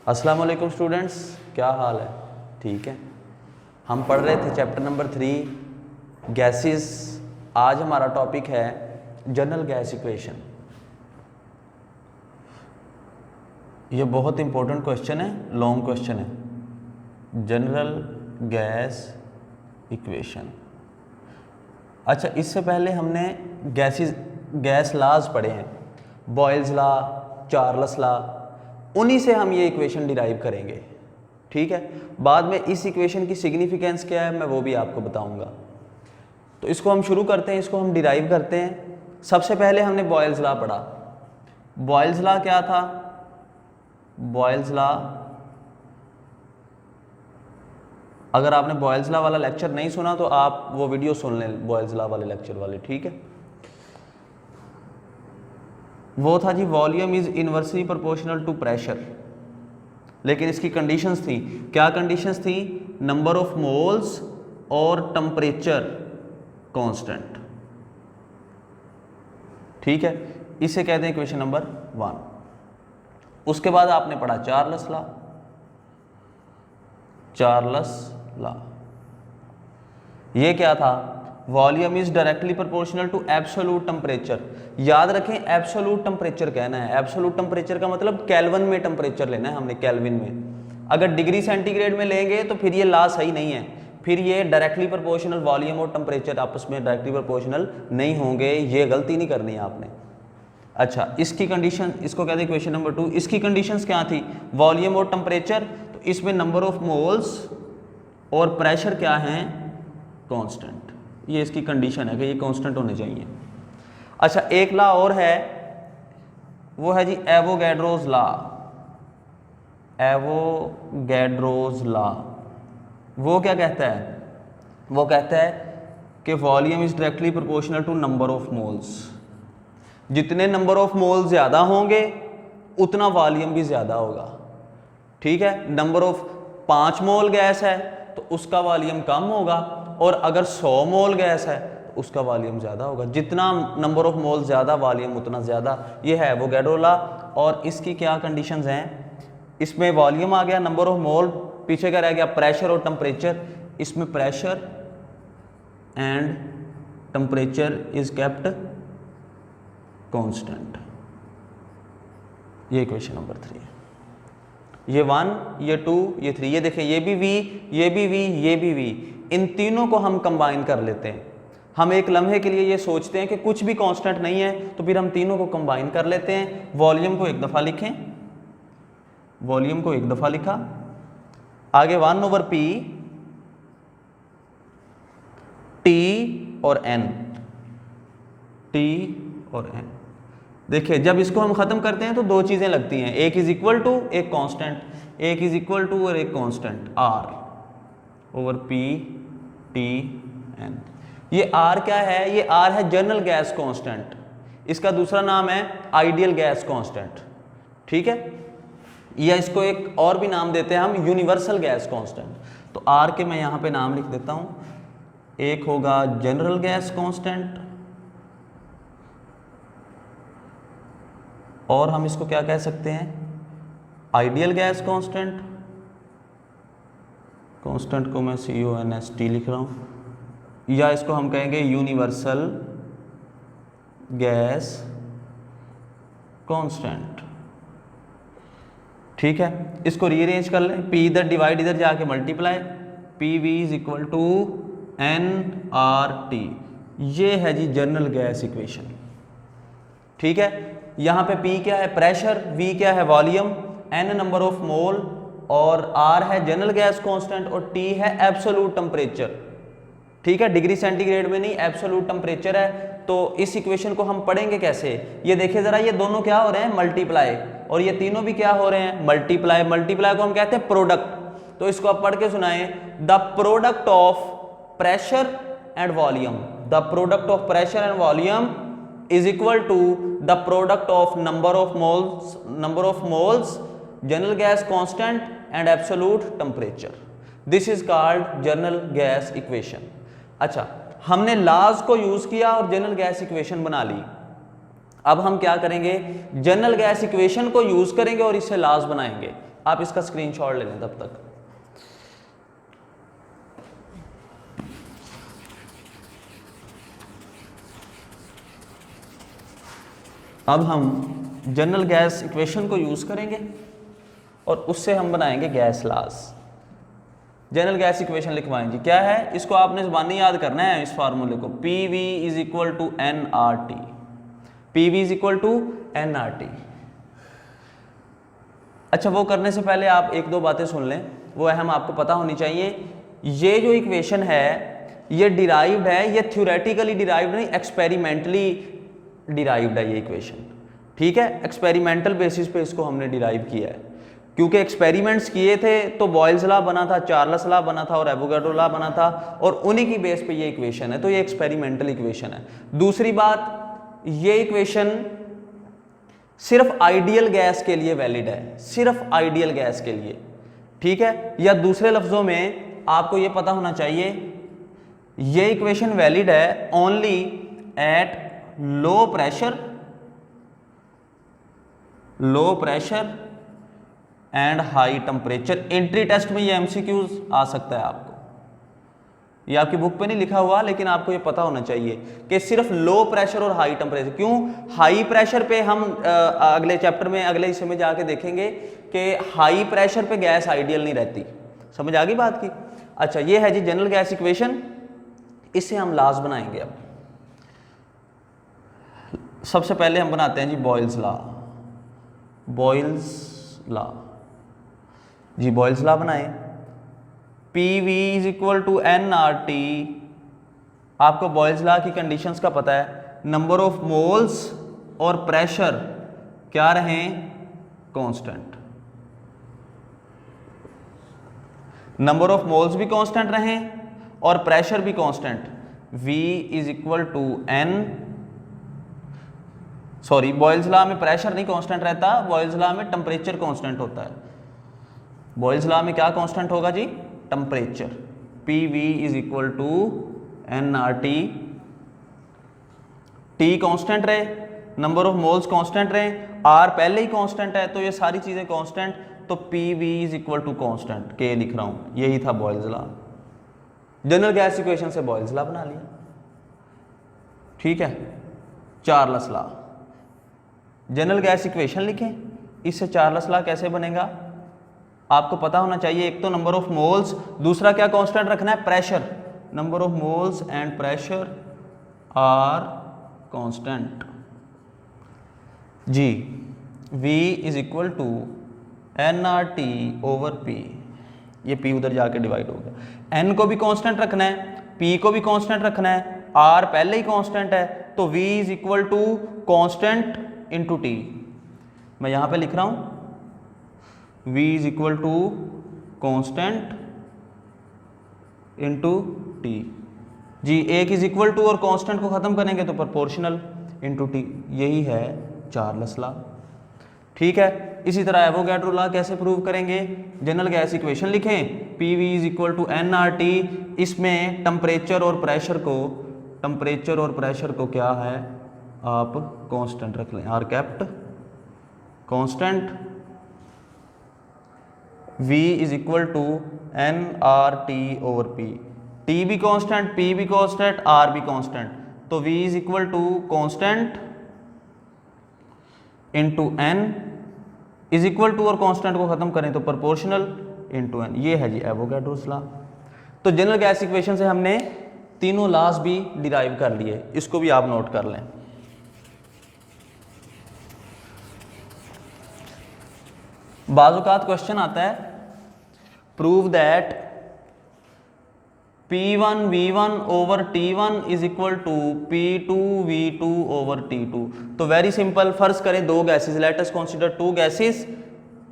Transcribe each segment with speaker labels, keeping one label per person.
Speaker 1: अस्सलाम वालेकुम स्टूडेंट्स, क्या हाल है? ठीक है। हम पढ़ रहे थे चैप्टर नंबर 3 गैसेस। आज हमारा टॉपिक है जनरल गैस इक्वेशन। ये बहुत इंपॉर्टेंट क्वेश्चन है, लॉन्ग क्वेश्चन है। General gas equation. अच्छा, इससे पहले हमने गैस लॉज पढ़े हैं, बॉयल्स लॉ, चार्ल्स लॉ, उन्हीं से हम ये इक्वेशन डिराइव करेंगे। ठीक है। बाद में इस इक्वेशन की सिग्निफिकेंस क्या है मैं वो भी आपको बताऊंगा। तो इसको हम शुरू करते हैं, इसको हम डिराइव करते हैं। सबसे पहले हमने बॉयल्स लॉ पढ़ा। बॉयल्स लॉ क्या था? बॉयल्स लॉ, अगर आपने बॉयल्स लॉ वाला लेक्चर नहीं सुना तो आप वो वीडियो सुन लें, बॉयल्स लॉ वाले लेक्चर वाले। ठीक है। वो था जी, volume is inversely proportional to pressure. लेकिन इसकी कंडीशंस थी। क्या कंडीशंस थी? नंबर ऑफ मोल्स और टेम्परेचर कांस्टेंट। ठीक है। इसे कहते हैं इक्वेशन नंबर 1। उसके बाद आपने पढ़ा चार्ल्स लॉ। चार्ल्स लॉ ये क्या था? Volume is directly proportional to absolute temperature. याद रखें, एब्सोल्यूट टेम्परेचर कहना है। एब्सोल्यूट टेम्परेचर का मतलब केल्विन में टेम्परेचर लेना है हमने, केल्विन में। अगर डिग्री सेंटीग्रेड में लेंगे तो फिर ये लॉ सही नहीं है, फिर ये डायरेक्टली प्रोपोर्शनल वॉल्यूम और टेम्परेचर आपस में डायरेक्टली प्रोपोर्शनल नहीं होंगे। ये गलती नहीं करनी है आपने। अच्छा, इसकी कंडीशन, इसको कहते हैं क्वेश्चन नंबर 2। इसकी कंडीशंस क्या थी? वॉल्यूम और टेम्परेचर, तो इसमें नंबर ऑफ मोल्स और प्रेशर क्या है? कांस्टेंट। ये इसकी कंडीशन है कि ये कांस्टेंट होने चाहिए। अच्छा, एक लॉ और है, वो है जी एवोगैड्रोस लॉ। एवोगैड्रोस लॉ वो क्या कहता है? वो कहता है कि volume is directly proportional to number of moles. जितने नंबर ऑफ मोल्स ज्यादा होंगे उतना वॉल्यूम भी ज्यादा होगा। ठीक है। नंबर ऑफ 5 मोल गैस है तो उसका वॉल्यूम कम होगा, और अगर 100 मोल गैस है तो उसका वॉल्यूम ज़्यादा होगा। जितना नंबर ऑफ मोल ज़्यादा, वॉल्यूम उतना ज़्यादा। ये है एवोगैड्रो लॉ। और इसकी क्या कंडीशंस हैं? इसमें वॉल्यूम आ गया, नंबर ऑफ मोल, पीछे क्या रह गया? प्रेशर और टेम्परेचर। इसमें pressure and temperature is kept constant. ये इक्वेशन नंबर 3 है। ये 1, ये 2, ये 3। ये देखें, ये भी V, ये भी V, ये भी V। इन तीनों को हम कंबाइन कर लेते हैं। हम एक लम्हे के लिए ये सोचते हैं कि कुछ भी कांस्टेंट नहीं है, तो फिर हम तीनों को कंबाइन कर लेते हैं। वॉल्यूम को एक दफ़ा लिखें, वॉल्यूम को एक दफ़ा लिखा, आगे 1/P T और N, T और N। देखिए, जब इसको हम खत्म करते हैं तो दो चीजें लगती हैं, एक इज इक्वल टू, एक कांस्टेंट, एक इज इक्वल टू और एक कांस्टेंट, R/P T N। ये R क्या है? ये R है जनरल गैस कांस्टेंट। इसका दूसरा नाम है आइडियल गैस कांस्टेंट। ठीक है। या इसको एक और भी नाम देते हैं हम, यूनिवर्सल गैस कांस्टेंट। तो R के मैं यहां पे नाम लिख देता हूं। एक होगा जनरल गैस कांस्टेंट, और हम इसको क्या कह सकते हैं? Ideal gas constant. कांस्टेंट को मैं CONST लिख रहा हूं। या इसको हम कहेंगे यूनिवर्सल गैस कांस्टेंट। ठीक है। इसको रीअरेंज कर लें, P इधर डिवाइड, इधर जाके multiply, PV is equal to NRT। ये है जी जनरल गैस इक्वेशन। ठीक है। यहां पे P क्या है? प्रेशर, V क्या है? Volume, N number of mole, और R है जनरल गैस कांस्टेंट, और T है एब्सोल्यूट टेम्परेचर। ठीक है। डिग्री सेंटीग्रेड में नहीं, एब्सोल्यूट टेम्परेचर है। तो इस इक्वेशन को हम पढ़ेंगे कैसे? ये देखिए जरा, ये दोनों क्या हो रहे हैं? मल्टीप्लाई। और ये तीनों भी क्या हो रहे हैं? मल्टीप्लाई। मल्टीप्लाई को हम कहते हैं प्रोडक्ट। तो इसको आप पढ़ के सुनाएं, the product of pressure and volume, the product of pressure and volume is equal to the product of number of moles, general gas constant and absolute temperature. This is called general gas equation. अच्छा, हमने laws को use किया और general gas equation बना ली। अब हम क्या करेंगे? जनरल गैस इक्वेशन को यूज करेंगे और इससे लॉज बनाएंगे। आप इसका स्क्रीनशॉट ले लें तब तक। अब हम जनरल गैस इक्वेशन को यूज करेंगे और उससे हम बनाएंगे gas laws. General gas equation लिखवाएं जी, क्या है, इसको आपने ज़बानी याद करना है इस फार्मूले को, P V is equal to N R T, P V is equal to N R T. अच्छा, वो करने से पहले आप एक दो बातें सुन लें, वो अहम आपको पता होनी चाहिए। ये जो इक्वेशन है ये डिराइव्ड है, ये थ्योरेटिकली डिराइव्ड नहीं, एक्सपेरिमेंटली डिराइव्ड है ये इक्वेशन, ठीक है। एक्सपेरिमेंटल बेसिस पे इसको हमने डिराइव किया है, क्योंकि एक्सपेरिमेंट्स किए थे तो बॉयल्स लॉ बना था, चार्ल्स लॉ बना था और एवोगाड्रो लॉ बना था, और उन्हीं की बेस पे ये इक्वेशन है, तो ये एक्सपेरिमेंटल इक्वेशन है। दूसरी बात, ये इक्वेशन सिर्फ आइडियल गैस के लिए वैलिड है, सिर्फ आइडियल गैस के लिए, ठीक है। या दूसरे लफ्जों में आपको ये पता होना चाहिए, ये इक्वेशन वैलिड है only at low pressure and high temperature. Entry test में ये एमसीक्यूज आ सकता है आपको, ये आपकी बुक पे नहीं लिखा हुआ, लेकिन आपको ये पता होना चाहिए कि सिर्फ लो प्रेशर और हाई टेम्परेचर। क्यों हाई प्रेशर पे, हम अगले चैप्टर में अगले हिस्से में जाके देखेंगे कि हाई प्रेशर पे गैस आइडियल नहीं रहती। समझ आ गई बात की। अच्छा, ये है जी जनरल गैस इक्वेशन, इससे हम लॉज बनाएंगे। अब सबसे पहले हम बनाते हैं जी बॉयल्स लॉ। बॉयल्स लॉ जी, बॉयल्स लॉ बनाएं। P V is equal to N R T. आपको बॉयल्स लॉ की कंडीशंस का पता है, नंबर ऑफ मोल्स और प्रेशर क्या रहें, कांस्टेंट। नंबर ऑफ मोल्स भी कांस्टेंट रहें और प्रेशर भी constant. V is equal to N, sorry Boyle's law में प्रेशर नहीं कांस्टेंट रहता, बॉयल्स लॉ में टेम्परेचर कांस्टेंट होता है। बॉयल्स लॉ में क्या कांस्टेंट होगा जी, temperature. P V is equal to N R T. T constant रहे, नंबर ऑफ मोल्स कांस्टेंट रहे, आर पहले ही कांस्टेंट है, तो ये सारी चीजें कांस्टेंट, तो P V is equal to constant, K लिख रहा हूं, यही था Boyle's law. General gas equation से बॉयल्स लॉ बना लिया, ठीक है। Charles law, general gas equation लिखें, इससे चार्ल्स लॉ कैसे बनेगा आपको पता होना चाहिए। एक तो नंबर ऑफ मोल्स, दूसरा क्या कांस्टेंट रखना है, pressure. Number of moles and pressure are constant जी। V is equal to N R T over P, ये P उधर जाके डिवाइड हो गया। N को भी कांस्टेंट रखना है, P को भी कांस्टेंट रखना है, R पहले ही कांस्टेंट है, तो V is equal to constant into T. मैं यहां पे लिख रहा हूं V is equal to constant into T जी। एक इज इक्वल टू और कांस्टेंट को खत्म करेंगे तो प्रोपोर्शनल इंटू टी, यही है चार्ल्स लॉ, ठीक है। इसी तरह एवोगाड्रो लॉ कैसे प्रूव करेंगे, जनरल गैस इक्वेशन लिखें, P V is equal to N R T. इसमें टेम्परेचर और प्रेशर को क्या है आप कांस्टेंट रख लें, R kept constant. V is equal to N R T over P, T भी कांस्टेंट, P भी कांस्टेंट, R भी कांस्टेंट, तो V is equal to constant into N is equal to, और कांस्टेंट को खत्म करें तो प्रोपोर्शनल इंटू N। ये है जी एवोगाड्रोस लॉ। तो जनरल गैस इक्वेशन से हमने तीनों लॉज भी डिराइव कर लिए, इसको भी आप नोट कर लें। बाज़-औक़ात क्वेश्चन आता है, prove that P1 V1 over T1 is equal to P2 V2 over T2। तो वेरी सिंपल, फर्ज करें दो gases, let us consider two gases,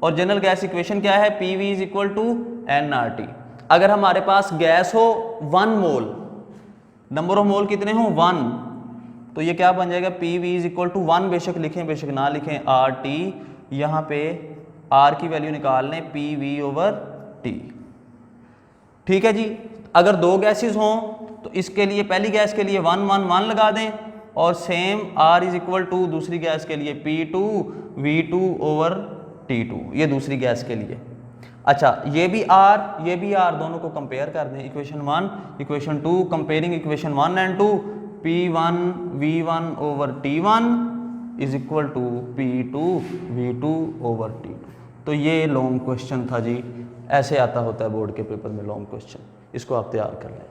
Speaker 1: और जनरल गैस इक्वेशन क्या है, PV is equal to nRT। अगर हमारे पास गैस हो 1 मोल, नंबर ऑफ मोल कितने हो 1, तो ये क्या बन जाएगा, PV इज इक्वल टू 1, बेशक लिखें बेशक ना लिखें, RT, यहाँ पे R की वैल्यू निकाल लें, PV ओवर T, ठीक है जी। अगर दो गैसेस हों तो इसके लिए पहली गैस के लिए 1 1 1 लगा दें, और same R is equal to दूसरी गैस के लिए P2 V2 ओवर T2, ये दूसरी गैस के लिए। अच्छा ये भी R दोनों को कंपेयर कर दें, equation 1 equation 2, comparing equation 1 and 2, P1 V1 over T1 is equal to P2 V2 over T2। तो ये लॉन्ग क्वेश्चन था जी, ऐसे आता होता है बोर्ड के पेपर में लॉन्ग क्वेश्चन, इसको आप तैयार कर लें।